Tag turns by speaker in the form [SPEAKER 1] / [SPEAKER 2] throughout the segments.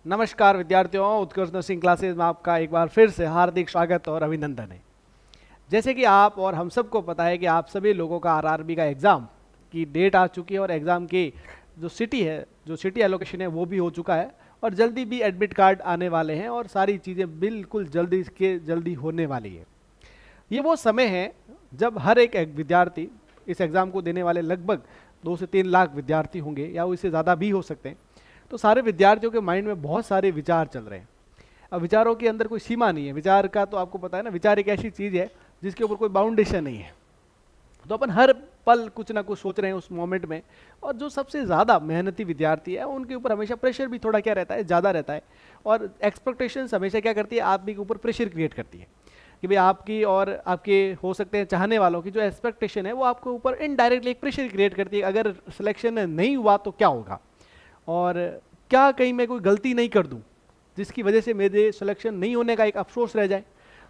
[SPEAKER 1] नमस्कार विद्यार्थियों, उत्कर्ष nursing classes में आपका एक बार फिर से हार्दिक स्वागत और अभिनंदन है। जैसे कि आप और हम सबको पता है कि आप सभी लोगों का आरआरबी का एग्ज़ाम की डेट आ चुकी है और एग्ज़ाम की जो सिटी एलोकेशन है वो भी हो चुका है और जल्दी भी एडमिट कार्ड आने वाले हैं और सारी चीज़ें बिल्कुल जल्दी होने वाली है। ये वो समय है जब हर एक विद्यार्थी, इस एग्ज़ाम को देने वाले लगभग 2 से 3 लाख विद्यार्थी होंगे या उससे ज़्यादा भी हो सकते हैं, तो सारे विद्यार्थियों के माइंड में बहुत सारे विचार चल रहे हैं। अब विचारों के अंदर कोई सीमा नहीं है, विचार का तो आपको पता है ना, विचार एक ऐसी चीज़ है जिसके ऊपर कोई बाउंडेशन नहीं है। तो अपन हर पल कुछ ना कुछ सोच रहे हैं उस मोमेंट में। और जो सबसे ज़्यादा मेहनती विद्यार्थी है उनके ऊपर हमेशा प्रेशर भी थोड़ा क्या रहता है, ज़्यादा रहता है। और एक्सपेक्टेशंस हमेशा क्या करती है, आदमी के ऊपर प्रेशर क्रिएट करती है कि भाई आपकी और आपके हो सकते हैं चाहने वालों की जो एक्सपेक्टेशन है वो आपके ऊपर इनडायरेक्टली एक प्रेशर क्रिएट करती है। अगर सिलेक्शन नहीं हुआ तो क्या होगा, और क्या कहीं मैं कोई गलती नहीं कर दूं जिसकी वजह से मेरे सिलेक्शन नहीं होने का एक अफसोस रह जाए।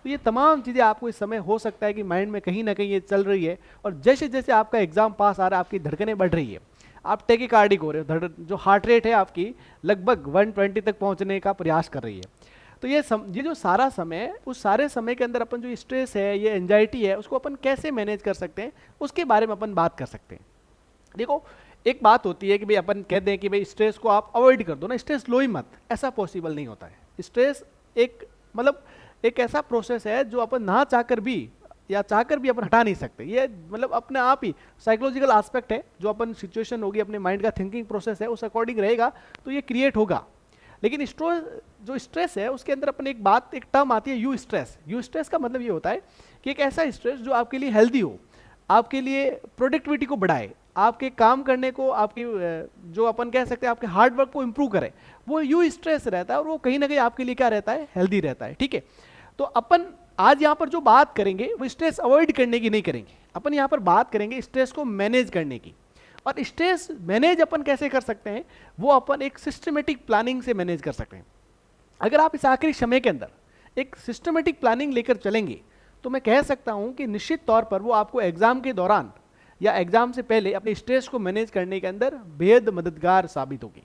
[SPEAKER 1] तो ये तमाम चीज़ें आपको इस समय हो सकता है कि माइंड में कहीं ना कहीं ये चल रही है। और जैसे जैसे आपका एग्जाम पास आ रहा है आपकी धड़कनें बढ़ रही है, आप टेकिकार्डिक हो रहे हो, जो हार्ट रेट है आपकी लगभग 120 तक पहुंचने का प्रयास कर रही है। तो ये जो सारा समय है, उस सारे समय के अंदर अपन जो स्ट्रेस है, ये एंजाइटी है, उसको अपन कैसे मैनेज कर सकते हैं उसके बारे में अपन बात कर सकते हैं। देखो, एक बात होती है कि भाई अपन कहते हैं कि भाई स्ट्रेस को आप अवॉइड कर दो ना, स्ट्रेस लो ही मत, ऐसा पॉसिबल नहीं होता है। स्ट्रेस एक ऐसा प्रोसेस है जो अपन ना चाहकर भी या चाहकर भी अपन हटा नहीं सकते। ये मतलब अपने आप ही साइकोलॉजिकल एस्पेक्ट है, जो अपन सिचुएशन होगी, अपने माइंड का थिंकिंग प्रोसेस है, उस अकॉर्डिंग रहेगा तो ये क्रिएट होगा। लेकिन जो स्ट्रेस है उसके अंदर अपन एक टर्म आती है, यू स्ट्रेस। यू स्ट्रेस का मतलब ये होता है कि एक ऐसा स्ट्रेस जो आपके लिए हेल्दी हो, आपके लिए प्रोडक्टिविटी को बढ़ाए, आपके काम करने को, आपकी जो अपन कह सकते हैं आपके हार्ड वर्क को इंप्रूव करे, वो यू स्ट्रेस रहता है और वो कहीं ना कहीं आपके लिए क्या रहता है, हेल्दी रहता है। ठीक है, तो अपन आज यहाँ पर जो बात करेंगे वो स्ट्रेस अवॉइड करने की नहीं करेंगे, अपन यहाँ पर बात करेंगे स्ट्रेस को मैनेज करने की। और स्ट्रेस मैनेज अपन कैसे कर सकते हैं, वो अपन एक सिस्टमेटिक प्लानिंग से मैनेज कर सकते हैं। अगर आप इस आखिरी समय के अंदर एक सिस्टमेटिक प्लानिंग लेकर चलेंगे तो मैं कह सकता हूं कि निश्चित तौर पर वो आपको एग्जाम के दौरान या एग्जाम से पहले अपने स्ट्रेस को मैनेज करने के अंदर बेहद मददगार साबित होगी,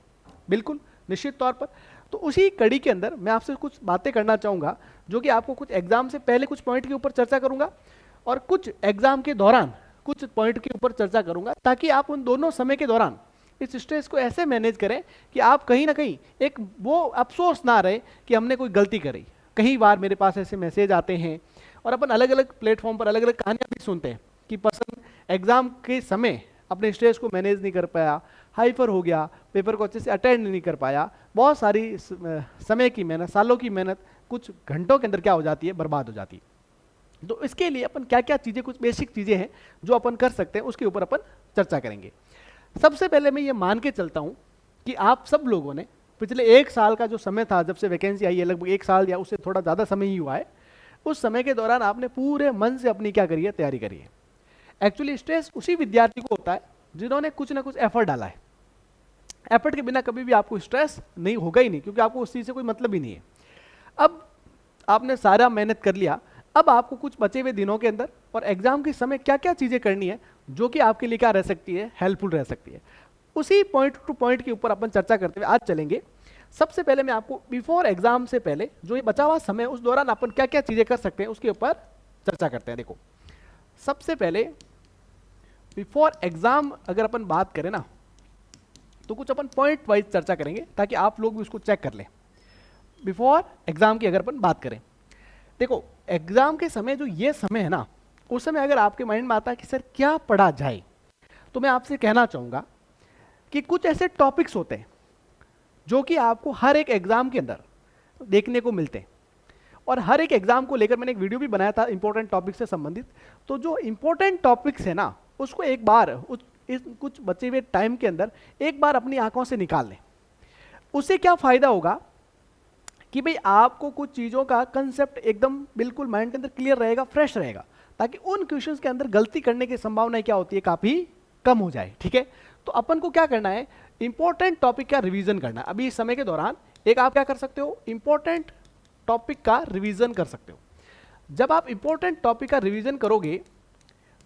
[SPEAKER 1] बिल्कुल निश्चित तौर पर। तो उसी कड़ी के अंदर मैं आपसे कुछ बातें करना चाहूँगा, जो कि आपको कुछ एग्जाम से पहले कुछ पॉइंट के ऊपर चर्चा करूँगा और कुछ एग्जाम के दौरान कुछ पॉइंट के ऊपर चर्चा करूँगा, ताकि आप उन दोनों समय के दौरान इस स्ट्रेस को ऐसे मैनेज करें कि आप कहीं ना कहीं एक वो अफसोस ना रहे कि हमने कोई गलती करी। कई बार मेरे पास ऐसे मैसेज आते हैं और अपन अलग अलग प्लेटफॉर्म पर अलग अलग कहानियाँ भी सुनते हैं कि पर्सन एग्जाम के समय अपने स्ट्रेस को मैनेज नहीं कर पाया, हाइपर हो गया, पेपर को अच्छे से अटेंड नहीं कर पाया, बहुत सारी समय की मेहनत, सालों की मेहनत कुछ घंटों के अंदर क्या हो जाती है, बर्बाद हो जाती है। तो इसके लिए अपन क्या क्या चीज़ें, कुछ बेसिक चीज़ें हैं जो अपन कर सकते हैं, उसके ऊपर अपन चर्चा करेंगे। सबसे पहले मैं ये मान के चलता हूँ कि आप सब लोगों ने पिछले 1 साल का जो समय था, जब से वैकेंसी आई है, लगभग 1 साल या उससे थोड़ा ज़्यादा समय ही हुआ है, उस समय के दौरान आपने पूरे मन से अपनी क्या करी है, तैयारी करी है। एक्चुअली स्ट्रेस उसी विद्यार्थी को होता है जिन्होंने कुछ ना कुछ एफर्ट डाला है। एफर्ट के बिना कभी भी आपको स्ट्रेस नहीं होगा ही नहीं, क्योंकि आपको उस चीज़ से कोई मतलब ही नहीं है। अब आपने सारा मेहनत कर लिया, अब आपको कुछ बचे हुए दिनों के अंदर और एग्जाम के समय क्या क्या चीज़ें करनी है जो कि आपके लिए क्या रह सकती है, हेल्पफुल रह सकती है। उसी पॉइंट टू पॉइंट के ऊपर अपन चर्चा करते हुए आज चलेंगे। सबसे पहले मैं आपको बिफोर एग्जाम से पहले जो ये बचा हुआ समय, उस दौरान अपन क्या क्या चीज़ें कर सकते हैं उसके ऊपर चर्चा करते हैं। देखो, सबसे पहले बिफोर एग्जाम अगर अपन बात करें ना, तो कुछ अपन पॉइंट वाइज चर्चा करेंगे ताकि आप लोग भी उसको चेक कर लें। बिफोर एग्जाम की अगर अपन बात करें, देखो एग्जाम के समय जो ये समय है ना, उस समय अगर आपके माइंड में आता है कि सर क्या पढ़ा जाए, तो मैं आपसे कहना चाहूँगा कि कुछ ऐसे टॉपिक्स होते हैं जो कि आपको हर एक एग्जाम के अंदर देखने को मिलते हैं। और हर एक एग्जाम को लेकर मैंने एक वीडियो भी बनाया था इंपॉर्टेंट टॉपिक से संबंधित। तो जो इंपॉर्टेंट टॉपिक्स है ना, उसको एक बार कुछ बचे हुए टाइम के अंदर एक बार अपनी आंखों से निकाल लें। उससे क्या फायदा होगा कि भाई आपको कुछ चीज़ों का कंसेप्ट एकदम बिल्कुल माइंड के अंदर क्लियर रहेगा, फ्रेश रहेगा, ताकि उन क्वेश्चंस के अंदर गलती करने की संभावना क्या होती है, काफ़ी कम हो जाए। ठीक है, तो अपन को क्या करना है, इंपॉर्टेंट टॉपिक का रिवीजन करना है। अभी इस समय के दौरान एक आप क्या कर सकते हो, इंपॉर्टेंट टॉपिक का रिवीजन कर सकते हो। जब आप इंपॉर्टेंट टॉपिक का रिवीजन करोगे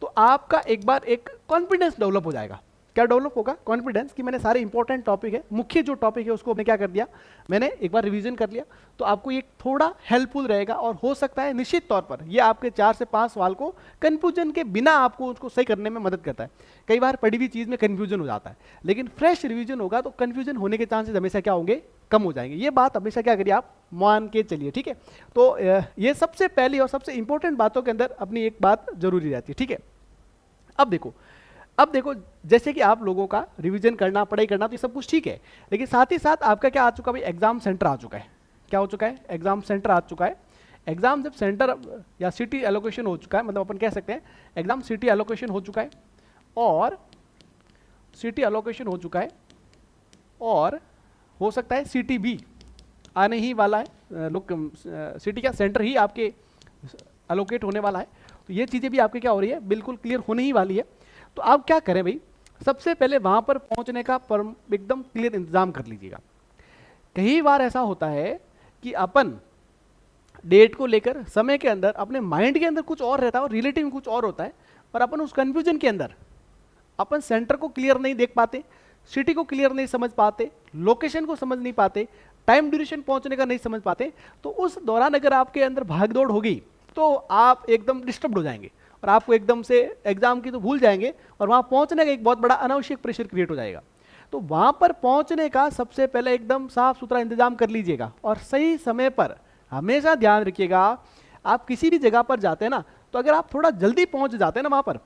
[SPEAKER 1] तो आपका एक बार एक कॉन्फिडेंस डेवलप हो जाएगा। क्या डेवलप होगा? कॉन्फिडेंस कि मैंने सारे इंपॉर्टेंट टॉपिक है, मुख्य जो टॉपिक है उसको मैंने क्या कर दिया, मैंने एक बार रिवीजन कर लिया। तो आपको ये थोड़ा हेल्पफुल रहेगा और हो सकता है निश्चित तौर पर ये आपके 4 से 5 सवाल को कंफ्यूजन के बिना आपको उसको सही करने में मदद करता है। कई बार पढ़ी हुई चीज़ में कंफ्यूजन हो जाता है, लेकिन फ्रेश रिवीजन होगा तो कंफ्यूजन होने के चांसेस हमेशा क्या होंगे, कम हो जाएंगे। ये बात हमेशा क्या करिए आप मान के चलिए, ठीक है। तो ये सबसे पहली और सबसे इंपॉर्टेंट बातों के अंदर अपनी एक बात जरूरी रहती है, ठीक है। अब देखो जैसे कि आप लोगों का रिवीजन करना, पढ़ाई करना, तो ये सब कुछ ठीक है, लेकिन साथ ही साथ आपका क्या आ चुका भाई, एग्जाम सेंटर आ चुका है। क्या हो चुका है? एग्जाम सेंटर आ चुका है। एग्जाम जब सेंटर या सिटी एलोकेशन हो चुका है, मतलब अपन कह सकते हैं एग्जाम सिटी एलोकेशन हो चुका है, और सिटी एलोकेशन हो चुका है, और हो सकता है सिटी भी आने ही वाला है। लोग सिटी का सेंटर ही आपके एलोकेट होने वाला है। तो ये चीज़ें भी आपके क्या हो रही है, बिल्कुल क्लियर होने ही वाली है। तो आप क्या करें भाई, सबसे पहले वहाँ पर पहुँचने का एकदम क्लियर इंतजाम कर लीजिएगा। कई बार ऐसा होता है कि अपन डेट को लेकर समय के अंदर अपने माइंड के अंदर कुछ और रहता है और रिलेटिव में कुछ और होता है, और अपन उस कन्फ्यूजन के अंदर अपन सेंटर को क्लियर नहीं देख पाते, सिटी को क्लियर नहीं समझ पाते, लोकेशन को समझ नहीं पाते, टाइम ड्यूरेशन पहुंचने का नहीं समझ पाते। तो उस दौरान अगर आपके अंदर भागदौड़ होगी तो आप एकदम डिस्टर्ब हो जाएंगे और आपको एकदम से एग्जाम की तो भूल जाएंगे, और वहां पहुंचने का एक बहुत बड़ा अनावश्यक प्रेशर क्रिएट हो जाएगा। तो वहां पर पहुंचने का सबसे पहले एकदम साफ सुथरा इंतजाम कर लीजिएगा, और सही समय पर हमेशा ध्यान रखिएगा। आप किसी भी जगह पर जाते हैं ना, तो अगर आप थोड़ा जल्दी पहुंच जाते हैं ना वहां पर,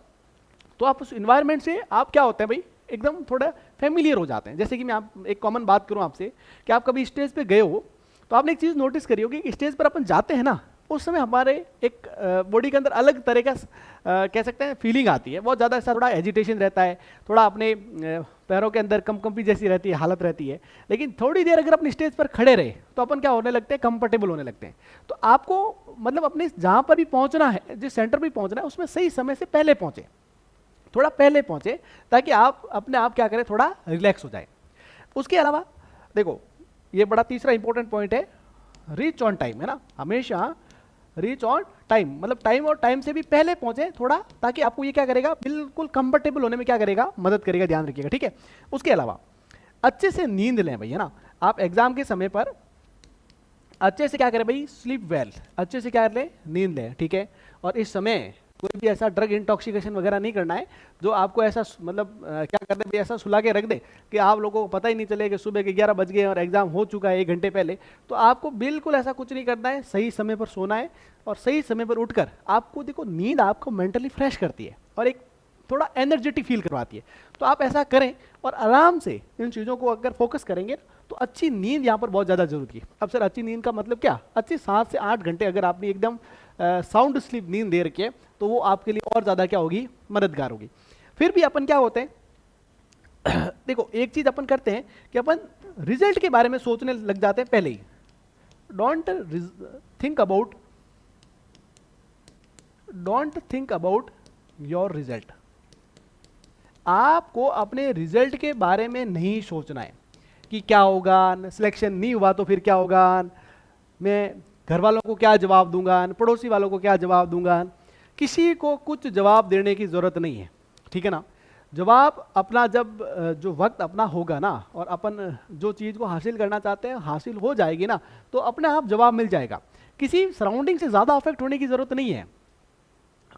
[SPEAKER 1] तो आप उस इन्वायरमेंट से आप क्या होते हैं भाई, एकदम थोड़ा फेमिलियर हो जाते हैं। जैसे कि मैं आप एक कॉमन बात करूं आपसे, कि आप कभी स्टेज पे गए हो तो आपने एक चीज़ नोटिस करी होगी कि स्टेज पर अपन जाते हैं ना, उस समय हमारे एक बॉडी के अंदर अलग तरह का कह सकते हैं फीलिंग आती है। बहुत ज़्यादा ऐसा थोड़ा एजिटेशन रहता है, थोड़ा अपने पैरों के अंदर कंपी जैसी रहती है, हालत रहती है। लेकिन थोड़ी देर अगर अपने स्टेज पर खड़े रहे तो अपन क्या होने लगते हैं, कंफर्टेबल होने लगते हैं। तो आपको मतलब अपने जहाँ पर भी पहुँचना है, जिस सेंटर पर भी पहुँचना है, उसमें सही समय से पहले पहुँचे, थोड़ा पहले पहुँचे, ताकि आप अपने आप क्या करें, थोड़ा रिलैक्स हो जाए। उसके अलावा देखो, ये बड़ा तीसरा इंपॉर्टेंट पॉइंट है, रीच ऑन टाइम, है ना। हमेशा रीच ऑन टाइम, मतलब टाइम और टाइम से भी पहले पहुंचे थोड़ा, ताकि आपको ये क्या करेगा, बिल्कुल कंफर्टेबल होने में क्या करेगा, मदद करेगा। ध्यान रखिएगा, ठीक है। उसके अलावा अच्छे से नींद लें भाई, है ना। आप एग्जाम के समय पर अच्छे से क्या करें भाई, स्लीप वेल, अच्छे से क्या कर लें, नींद लें, ठीक है। और इस समय कोई भी ऐसा ड्रग इंटॉक्सिकेशन वगैरह नहीं करना है जो आपको ऐसा मतलब क्या कर दे, ऐसा सुला के रख दे कि आप लोगों को पता ही नहीं चले कि सुबह के 11 बज गए और एग्जाम हो चुका है 1 घंटे पहले। तो आपको बिल्कुल ऐसा कुछ नहीं करना है, सही समय पर सोना है, और सही समय पर उठकर आपको देखो, नींद आपको मेंटली फ्रेश करती है और एक थोड़ा एनर्जेटिक फील करवाती है। तो आप ऐसा करें और आराम से इन चीज़ों को अगर फोकस करेंगे तो अच्छी नींद यहाँ पर बहुत ज़्यादा जरूरी है। अब सर अच्छी नींद का मतलब क्या, अच्छी 7 से 8 घंटे अगर आपने एकदम साउंड स्लीप नींद दे रखी है तो वो आपके लिए और ज़्यादा क्या होगी, मददगार होगी। फिर भी अपन क्या होते हैं देखो, एक चीज़ अपन करते हैं कि अपन रिजल्ट के बारे में सोचने लग जाते हैं पहले ही। Don't think about your result. आपको अपने रिजल्ट के बारे में नहीं सोचना है कि क्या होगा, सिलेक्शन नहीं हुआ तो फिर क्या होगा, मैं घर वालों को क्या जवाब दूंगा, पड़ोसी वालों को क्या जवाब दूंगा। किसी को कुछ जवाब देने की जरूरत नहीं है, ठीक है ना। जवाब अपना जब जो वक्त अपना होगा ना, और अपन जो चीज़ को हासिल करना चाहते हैं हासिल हो जाएगी ना, तो अपने आप जवाब मिल जाएगा। किसी सराउंडिंग से ज़्यादा अफेक्ट होने की ज़रूरत नहीं है।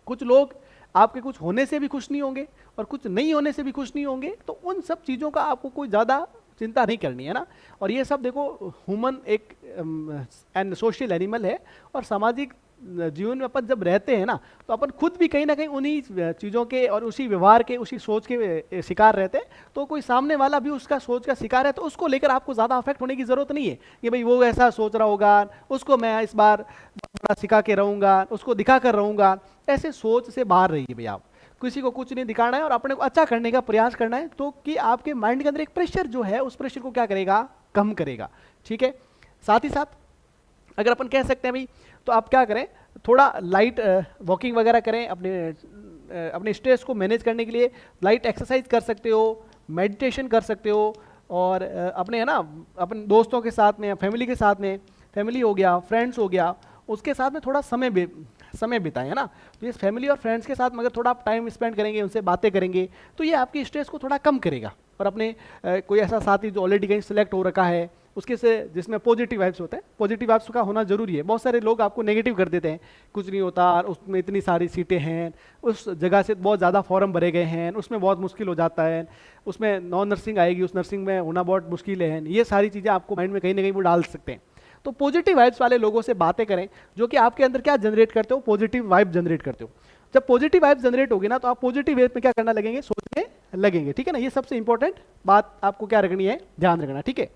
[SPEAKER 1] कुछ लोग आपके कुछ होने से भी खुश नहीं होंगे और कुछ नहीं होने से भी खुश नहीं होंगे, तो उन सब चीज़ों का आपको कोई ज़्यादा चिंता नहीं करनी है ना। और ये सब देखो, ह्यूमन एक एंड सोशल एनिमल है, और सामाजिक जीवन में अपन जब रहते हैं ना, तो अपन खुद भी कहीं ना कहीं उन्हीं चीज़ों के और उसी व्यवहार के, उसी सोच के शिकार रहते हैं। तो कोई सामने वाला भी उसका सोच का शिकार है, तो उसको लेकर आपको ज़्यादा अफेक्ट होने की ज़रूरत नहीं है कि भाई वो ऐसा सोच रहा होगा, उसको मैं इस बार बड़ा सिखा के रहूँगा, उसको दिखा कर रहूँगा। ऐसे सोच से बाहर रहिए भाई। आप किसी को कुछ नहीं दिखाना है और अपने को अच्छा करने का प्रयास करना है, तो कि आपके माइंड के अंदर एक प्रेशर जो है, उस प्रेशर को क्या करेगा, कम करेगा, ठीक है। साथ ही साथ अगर अपन कह सकते हैं भाई, तो आप क्या करें, थोड़ा लाइट वॉकिंग वगैरह करें, अपने स्ट्रेस को मैनेज करने के लिए लाइट एक्सरसाइज कर सकते हो, मेडिटेशन कर सकते हो, और अपने है ना अपने दोस्तों के साथ में, फैमिली के साथ में, फैमिली हो गया, फ्रेंड्स हो गया, उसके साथ में थोड़ा समय समय बिताएं, है ना। तो ये फैमिली और फ्रेंड्स के साथ मगर थोड़ा आप टाइम स्पेंड करेंगे, उनसे बातें करेंगे, तो ये आपकी स्ट्रेस को थोड़ा कम करेगा। और अपने कोई ऐसा साथी जो ऑलरेडी कहीं सिलेक्ट हो रखा है उसके से जिसमें पॉजिटिव वाइब्स होते हैं, पॉजिटिव वाइब्स का होना जरूरी है। बहुत सारे लोग आपको नेगेटिव कर देते हैं, कुछ नहीं होता, उसमें इतनी सारी सीटें हैं, उस जगह से बहुत ज़्यादा फॉर्म भरे गए हैं, उसमें बहुत मुश्किल हो जाता है, उसमें नॉन नर्सिंग आएगी, उस नर्सिंग में होना बहुत मुश्किल है। ये सारी चीज़ें आपको माइंड में कहीं ना कहीं वो डाल सकते हैं। तो पॉजिटिव वाइब्स वाले लोगों से बातें करें जो कि आपके अंदर क्या जनरेट करते हो, पॉजिटिव वाइब जनरेट करते हो। जब पॉजिटिव वाइब जनरेट होगी ना तो आप पॉजिटिव वे में क्या करना लगेंगे, सोचने लगेंगे, ठीक है ना। ये सबसे इंपॉर्टेंट बात आपको क्या रखनी है, ध्यान रखना, ठीक है।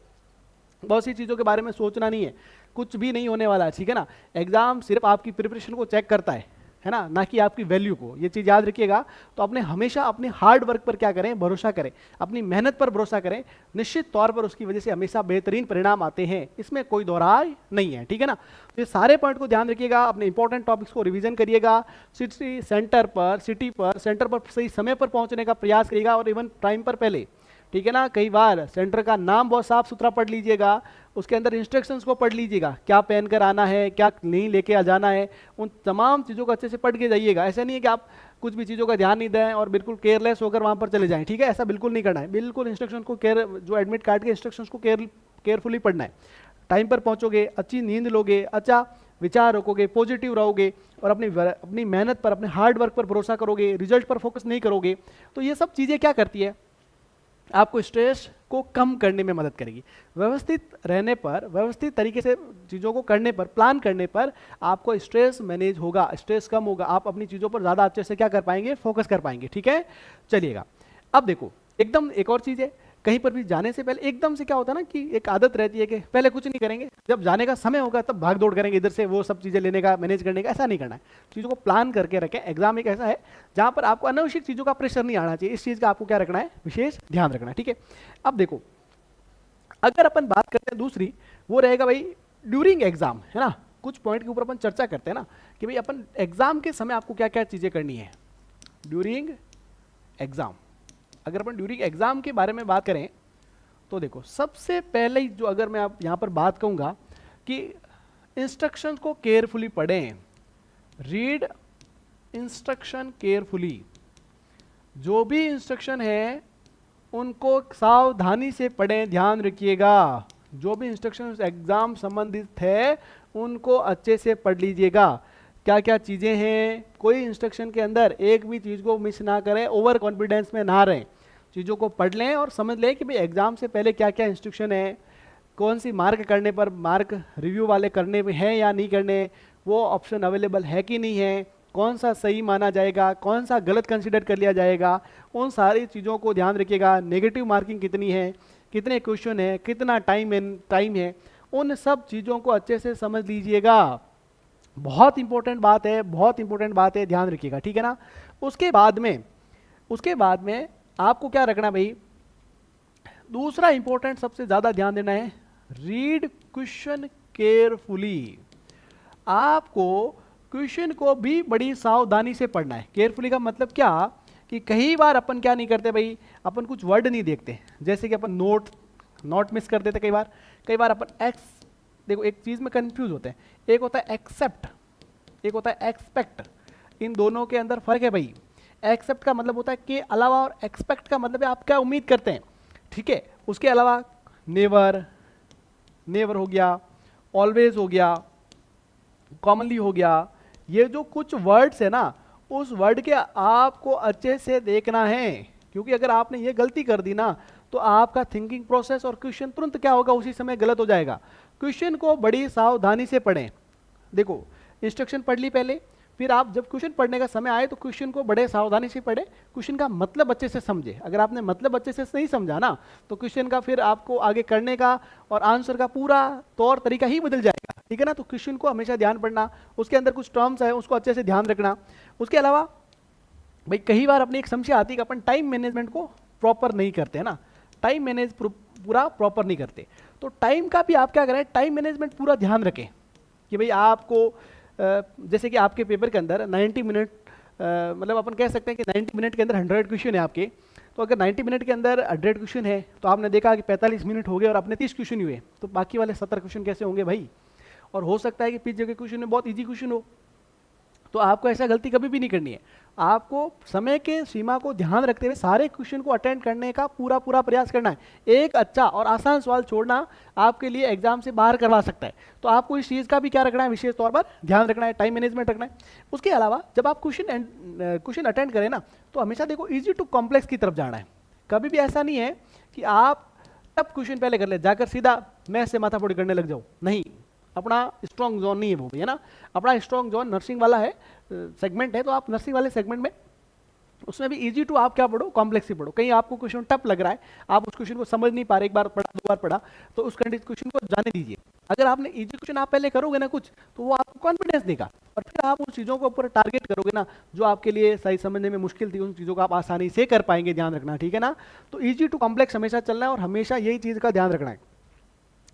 [SPEAKER 1] बहुत सी चीज़ों के बारे में सोचना नहीं है, कुछ भी नहीं होने वाला है, ठीक है ना। एग्जाम सिर्फ आपकी प्रिपरेशन को चेक करता है ना कि आपकी वैल्यू को। ये चीज़ याद रखिएगा। तो अपने हमेशा अपने हार्ड वर्क पर क्या करें, भरोसा करें, अपनी मेहनत पर भरोसा करें, निश्चित तौर पर उसकी वजह से हमेशा बेहतरीन परिणाम आते हैं, इसमें कोई दोहराई नहीं है, ठीक है ना। तो ये सारे पॉइंट को ध्यान रखिएगा, अपने इंपॉर्टेंट टॉपिक्स को रिवीजन करिएगा, सिटी सेंटर पर सही समय पर पहुंचने का प्रयास करिएगा, और इवन टाइम पर पहले, ठीक है ना। कई बार सेंटर का नाम बहुत साफ सुथरा पढ़ लीजिएगा, उसके अंदर इंस्ट्रक्शंस को पढ़ लीजिएगा, क्या पहन कर आना है, क्या नहीं लेके आ जाना है, उन तमाम चीज़ों को अच्छे से पढ़ के जाइएगा। ऐसा नहीं है कि आप कुछ भी चीज़ों का ध्यान नहीं दें और बिल्कुल केयरलेस होकर वहाँ पर चले जाएं, ठीक है। ऐसा बिल्कुल नहीं करना है, बिल्कुल इंस्ट्रक्शन को जो एडमिट कार्ड के इंस्ट्रक्शंस को केयरफुली पढ़ना है। टाइम पर पहुँचोगे, अच्छी नींद लोगे, अच्छा विचार रखोगे, पॉजिटिव रहोगे, और अपनी मेहनत पर, अपने हार्ड वर्क पर भरोसा करोगे, रिजल्ट पर फोकस नहीं करोगे, तो ये सब चीज़ें क्या करती है, आपको स्ट्रेस को कम करने में मदद करेगी। व्यवस्थित रहने पर, व्यवस्थित तरीके से चीज़ों को करने पर, प्लान करने पर आपको स्ट्रेस मैनेज होगा, स्ट्रेस कम होगा, आप अपनी चीज़ों पर ज़्यादा अच्छे से क्या कर पाएंगे, फोकस कर पाएंगे, ठीक है। चलिएगा, अब देखो एकदम एक और चीज़ है, कहीं पर भी जाने से पहले एकदम से क्या होता है ना कि एक आदत रहती है कि पहले कुछ नहीं करेंगे, जब जाने का समय होगा तब भाग दौड़ करेंगे इधर से वो सब चीज़ें लेने का, मैनेज करने का। ऐसा नहीं करना है, चीज़ों को प्लान करके रखें। एग्जाम एक ऐसा है जहाँ पर आपको अनावश्यक चीज़ों का प्रेशर नहीं आना चाहिए, इस चीज़ का आपको क्या रखना है, विशेष ध्यान रखना है, ठीक है। अब देखो, अगर अपन बात करते हैं दूसरी, वो रहेगा भाई ड्यूरिंग एग्जाम, है ना। कुछ पॉइंट के ऊपर अपन चर्चा करते हैं ना कि भाई अपन एग्जाम के समय आपको क्या क्या चीज़ें करनी है ड्यूरिंग एग्जाम। अगर अपन ड्यूरिंग एग्जाम के बारे में बात करें तो देखो, सबसे पहले जो अगर मैं आप यहाँ पर बात कहूँगा कि इंस्ट्रक्शंस को केयरफुली पढ़ें, रीड इंस्ट्रक्शन केयरफुली। जो भी इंस्ट्रक्शन है उनको सावधानी से पढ़ें, ध्यान रखिएगा। जो भी इंस्ट्रक्शन एग्जाम संबंधित है उनको अच्छे से पढ़ लीजिएगा। क्या क्या चीज़ें हैं, कोई इंस्ट्रक्शन के अंदर एक भी चीज़ को मिस ना करें, ओवर कॉन्फिडेंस में ना रहें, चीज़ों को पढ़ लें और समझ लें कि भाई एग्जाम से पहले क्या क्या इंस्ट्रक्शन है, कौन सी मार्क करने पर, मार्क रिव्यू वाले करने में है या नहीं करने, वो ऑप्शन अवेलेबल है कि नहीं है, कौन सा सही माना जाएगा, कौन सा गलत कंसीडर कर लिया जाएगा, उन सारी चीज़ों को ध्यान रखिएगा। नेगेटिव मार्किंग कितनी है, कितने क्वेश्चन है, कितना टाइम है, उन सब चीज़ों को अच्छे से समझ लीजिएगा। बहुत इंपॉर्टेंट बात है, बहुत इंपॉर्टेंट बात है, ध्यान रखिएगा, ठीक है ना। उसके बाद में आपको क्या रखना भाई, दूसरा इंपॉर्टेंट सबसे ज़्यादा ध्यान देना है, रीड क्वेश्चन केयरफुली। आपको क्वेश्चन को भी बड़ी सावधानी से पढ़ना है। केयरफुली का मतलब क्या कि कई बार अपन क्या नहीं करते भाई, अपन कुछ वर्ड नहीं देखते, जैसे कि अपन नोट मिस कर देते कई बार अपन देखो एक चीज़ में कंफ्यूज होते हैं, एक होता है एक्सेप्ट, एक होता है एक्सपेक्ट। इन दोनों के अंदर फर्क है भाई। एक्सेप्ट का मतलब होता है के अलावा, और एक्सपेक्ट का मतलब है आप क्या उम्मीद करते हैं, ठीक है। उसके अलावा नेवर हो गया, ऑलवेज हो गया, कॉमनली हो गया। ये जो कुछ वर्ड्स है ना, उस वर्ड के आपको अच्छे से देखना है, क्योंकि अगर आपने ये गलती कर दी ना तो आपका थिंकिंग प्रोसेस और क्वेश्चन तुरंत क्या होगा, उसी समय गलत हो जाएगा। क्वेश्चन को बड़ी सावधानी से पढ़ें। देखो इंस्ट्रक्शन पढ़ ली पहले, फिर आप जब क्वेश्चन पढ़ने का समय आए तो क्वेश्चन को बड़े सावधानी से पढ़े, क्वेश्चन का मतलब अच्छे से समझे। अगर आपने मतलब अच्छे से नहीं समझा ना तो क्वेश्चन का फिर आपको आगे करने का और आंसर का पूरा तौर तरीका ही बदल जाएगा, ठीक है ना। तो क्वेश्चन को हमेशा ध्यान पढ़ना, उसके अंदर कुछ टर्म्स है उसको अच्छे से ध्यान रखना। उसके अलावा भाई कई बार अपनी एक समस्या आती है कि अपन टाइम मैनेजमेंट को प्रॉपर नहीं करते, है ना, टाइम मैनेज पूरा प्रॉपर नहीं करते। तो टाइम का भी आप क्या करें, टाइम मैनेजमेंट पूरा ध्यान रखें कि भाई आपको जैसे कि आपके पेपर के अंदर 90 मिनट, मतलब अपन कह सकते हैं कि 90 मिनट के अंदर 100 क्वेश्चन है आपके। तो अगर 90 मिनट के अंदर 100 क्वेश्चन है तो आपने देखा कि 45 मिनट हो गए और अपने 30 क्वेश्चन हुए, तो बाकी वाले 70 क्वेश्चन कैसे होंगे भाई। और हो सकता है कि पीछे के क्वेश्चन में बहुत ईजी क्वेश्चन हो, तो आपको ऐसा गलती कभी भी नहीं करनी है। आपको समय के सीमा को ध्यान रखते हुए सारे क्वेश्चन को अटेंड करने का पूरा पूरा प्रयास करना है। एक अच्छा और आसान सवाल छोड़ना आपके लिए एग्जाम से बाहर करवा सकता है। तो आपको इस चीज़ का भी क्या रखना है, विशेष तौर पर ध्यान रखना है, टाइम मैनेजमेंट रखना है। उसके अलावा जब आप क्वेश्चन अटेंड करें ना, तो हमेशा देखो ईजी टू कॉम्प्लेक्स की तरफ जाना है। कभी भी ऐसा नहीं है कि आप टफ क्वेश्चन पहले कर ले, जाकर सीधा मैथ से माथाफोड़ी करने लग जाओ, नहीं। अपना स्ट्रॉन्ग जोन नहीं है वो भी, है ना। अपना स्ट्रॉन्ग जोन नर्सिंग वाला है, सेगमेंट है, तो आप नर्सिंग वाले सेगमेंट में उसमें भी इजी टू आप क्या पढ़ो, कॉम्प्लेक्स ही पढ़ो। कहीं आपको क्वेश्चन टफ लग रहा है, आप उस क्वेश्चन को समझ नहीं पा रहे, एक बार पढ़ा दो बार पढ़ा, तो उस क्वेश्चन को जाने दीजिए। अगर आपने इजी क्वेश्चन आप पहले करोगे ना कुछ, तो वो आपको कॉन्फिडेंस देगा, और फिर आप उन चीज़ों को ऊपर टारगेट करोगे ना जो आपके लिए सही समझने में मुश्किल थी, उन चीज़ों को आप आसानी से कर पाएंगे। ध्यान रखना, ठीक है ना। तो इजी टू कॉम्प्लेक्स हमेशा चलना है, और हमेशा यही चीज़ का ध्यान रखना है।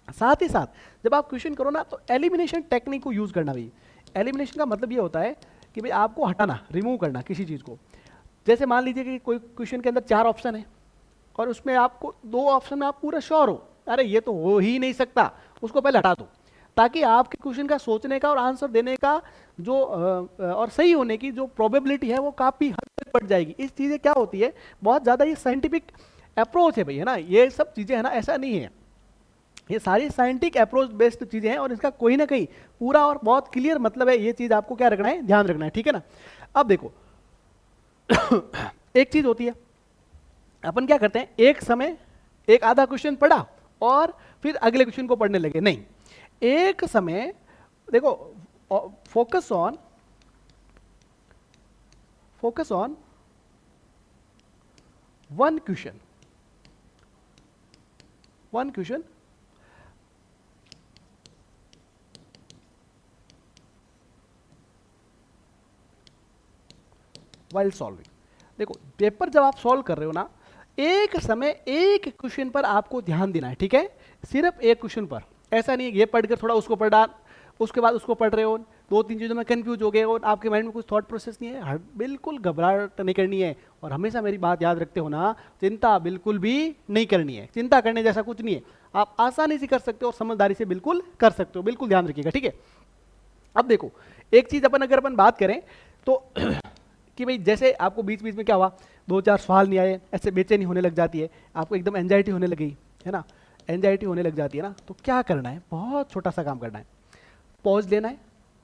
[SPEAKER 1] साथ ही साथ जब आप क्वेश्चन करो ना, तो एलिमिनेशन टेक्निक को यूज़ करना भी। एलिमिनेशन का मतलब ये होता है कि भाई आपको हटाना, रिमूव करना किसी चीज़ को। जैसे मान लीजिए कि कोई क्वेश्चन के अंदर 4 ऑप्शन है, और उसमें आपको 2 ऑप्शन में आप पूरा श्योर हो, अरे ये तो हो ही नहीं सकता, उसको पहले हटा दो, ताकि आपके क्वेश्चन का सोचने का और आंसर देने का जो और सही होने की जो प्रोबेबिलिटी है वो काफ़ी हद तक बढ़ जाएगी। इस चीज़ें क्या होती है, बहुत ज़्यादा ये साइंटिफिक अप्रोच है भाई, है ना। ये सब चीज़ें है ना, ऐसा नहीं है, ये सारी साइंटिफिक अप्रोच बेस्ड चीज़ें हैं, और इसका कोई ना कहीं पूरा और बहुत क्लियर मतलब है। ये चीज़ आपको क्या रखना है, ध्यान रखना है, ठीक है ना। अब देखो एक चीज़ होती है, अपन क्या करते हैं, एक समय एक आधा क्वेश्चन पढ़ा और फिर अगले क्वेश्चन को पढ़ने लगे, नहीं। एक समय देखो, focus on one question while solving. देखो पेपर जब आप सॉल्व कर रहे हो ना, एक समय एक क्वेश्चन पर आपको ध्यान देना है, ठीक है। सिर्फ एक क्वेश्चन पर, ऐसा नहीं है ये पढ़कर थोड़ा उसको पढ़ डाल, उसके बाद उसको पढ़ रहे हो, 2-3 चीज़ों में कंफ्यूज हो गए हो, आपके माइंड में कुछ थॉट प्रोसेस नहीं है। बिल्कुल घबराहट नहीं करनी है, और हमेशा मेरी बात याद रखते हो ना, चिंता बिल्कुल भी नहीं करनी है। चिंता करने जैसा कुछ नहीं है, आप आसानी से कर सकते हो और समझदारी से बिल्कुल कर सकते हो, बिल्कुल ध्यान रखिएगा, ठीक है। अब देखो एक चीज़ अगर अपन बात करें तो कि भाई जैसे आपको बीच बीच में क्या हुआ, 2-4 सवाल नहीं आए, ऐसे बेचैनी होने लग जाती है, आपको एकदम एंजाइटी होने लगी, है ना। एंजाइटी होने लग जाती है ना, तो क्या करना है, बहुत छोटा सा काम करना है, पॉज लेना है,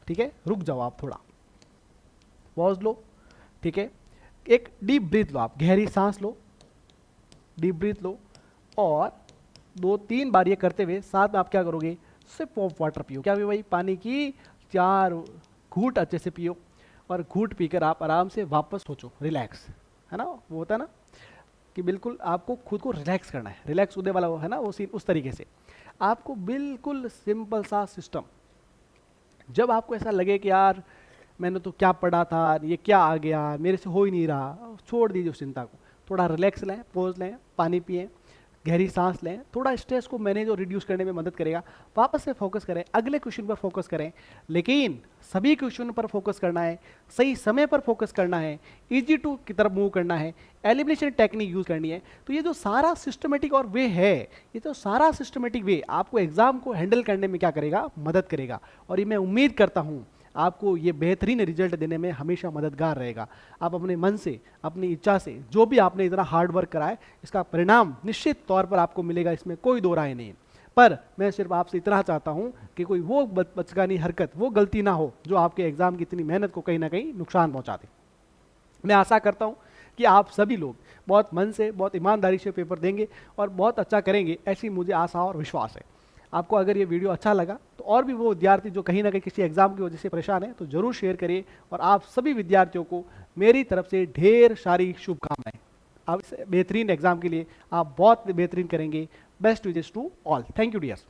[SPEAKER 1] ठीक है। रुक जाओ आप थोड़ा, पॉज लो, ठीक है। एक डीप ब्रीथ लो, आप गहरी सांस लो, डीप ब्रीथ लो, और 2-3 बार ये करते हुए साथ में आप क्या करोगे, सिप ऑफ वाटर पियो। क्या पियो भाई, पानी की 4 घूंट अच्छे से पियो, और घूंट पीकर आप आराम से वापस सोचो, रिलैक्स, है ना। वो होता है ना कि बिल्कुल आपको खुद को रिलैक्स करना है, रिलैक्स होने वाला वो है ना, वो सीन उस तरीके से आपको बिल्कुल सिंपल सा सिस्टम। जब आपको ऐसा लगे कि यार मैंने तो क्या पढ़ा था, ये क्या आ गया, मेरे से हो ही नहीं रहा, छोड़ दीजिए उस चिंता को, थोड़ा रिलैक्स लें, पॉज लें, पानी पिएं, गहरी सांस लें, थोड़ा स्ट्रेस को मैनेज और रिड्यूस करने में मदद करेगा। वापस से फोकस करें, अगले क्वेश्चन पर फोकस करें, लेकिन सभी क्वेश्चन पर फोकस करना है, सही समय पर फोकस करना है, इजी टू की तरफ मूव करना है, एलिमिनेशन टेक्निक यूज करनी है। तो ये जो सारा सिस्टमेटिक और वे है, ये तो सारा सिस्टमेटिक वे आपको एग्जाम को हैंडल करने में क्या करेगा, मदद करेगा। और ये मैं उम्मीद करता हूँ आपको ये बेहतरीन रिजल्ट देने में हमेशा मददगार रहेगा। आप अपने मन से, अपनी इच्छा से जो भी आपने इतना हार्ड वर्क करा है, इसका परिणाम निश्चित तौर पर आपको मिलेगा, इसमें कोई दो राय नहीं। पर मैं सिर्फ आपसे इतना चाहता हूं कि कोई वो बचकानी हरकत, वो गलती ना हो जो आपके एग्जाम की इतनी मेहनत को कहीं ना कहीं नुकसान पहुंचा दे। मैं आशा करता हूं कि आप सभी लोग बहुत मन से, बहुत ईमानदारी से पेपर देंगे और बहुत अच्छा करेंगे, ऐसी मुझे आशा और विश्वास है। आपको अगर ये वीडियो अच्छा लगा तो और भी वो विद्यार्थी जो कहीं ना कहीं किसी एग्जाम की वजह से परेशान है, तो जरूर शेयर करिए। और आप सभी विद्यार्थियों को मेरी तरफ से ढेर सारी शुभकामनाएं। आप इस बेहतरीन एग्जाम के लिए आप बहुत बेहतरीन करेंगे। Best wishes to all. Thank you dears.